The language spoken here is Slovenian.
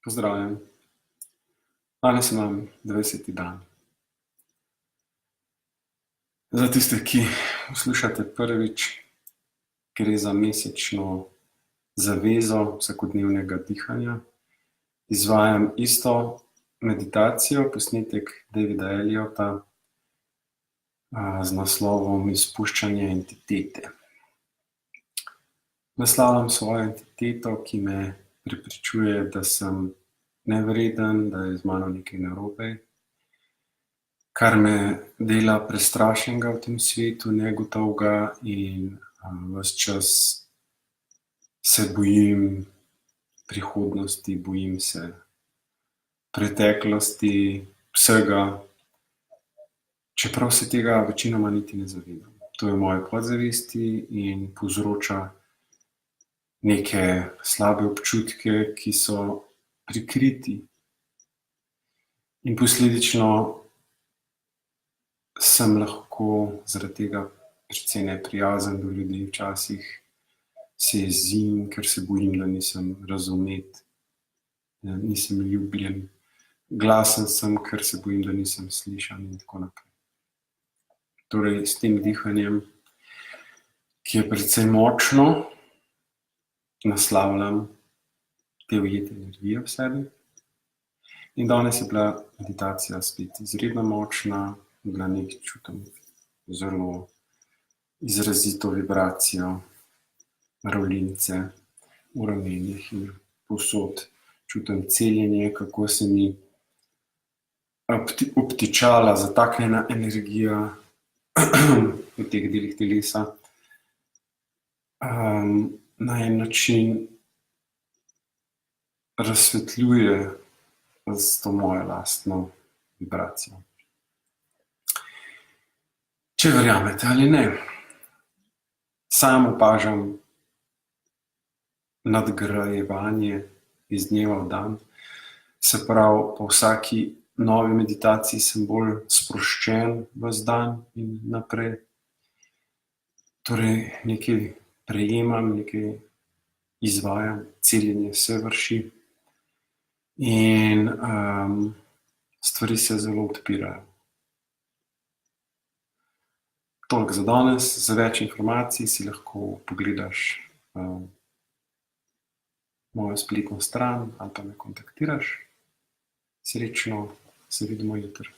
Pozdravljen. Danes imam 20. dan. Za tiste, ki poslušate prvič, gre za mesečno zavezo vsakodnevnega dihanja. Izvajam isto meditacijo, posnetek Davida Elliotta z naslovom Izpuščanje entitete. Naslavljam svojo entiteto, ki me prepričuje, da sem nevreden, da je z mano nekaj narobe, kar me dela prestrašenega v tem svetu, negotovega in ves čas se bojim prihodnosti, bojim se preteklosti, vsega, čeprav se tega večinoma niti ne zavedam. To je v moji podzavesti in povzroča neke slabe občutke, ki so prikriti. In posledično sem lahko zaradi tega precej neprijazen do ljudi, včasih se jezim, ker se bojim, da nisem razumet, da nisem ljubljen. Glasen sem, ker se bojim, da nisem slišan in tako naprej. Torej, s tem dihanjem, ki je precej močno, naslavljam te ujete energije v sebi. In danes je bila meditacija spet izredno močna, bila nekaj čutim zelo izrazito vibracijo, mravljince v ramenih in povsod čutim celjenje, kako se mi obtičala, zataknjena energija v teh delih telesa na en način razsvetljuje s to mojo lastno vibracijo. Če verjamete ali ne, sam opažam nadgrajevanje iz dneva v dan. Se pravi, po vsaki novi meditaciji sem bolj sproščen ves dan in naprej. Torej, nekaj prejemam, nekaj izvajam, celjenje se vrši in stvari se zelo odpirajo. Toliko za danes. Za več informacij si lahko pogledaš mojo spletno stran ali pa me kontaktiraš. Srečno, se vidimo jutri.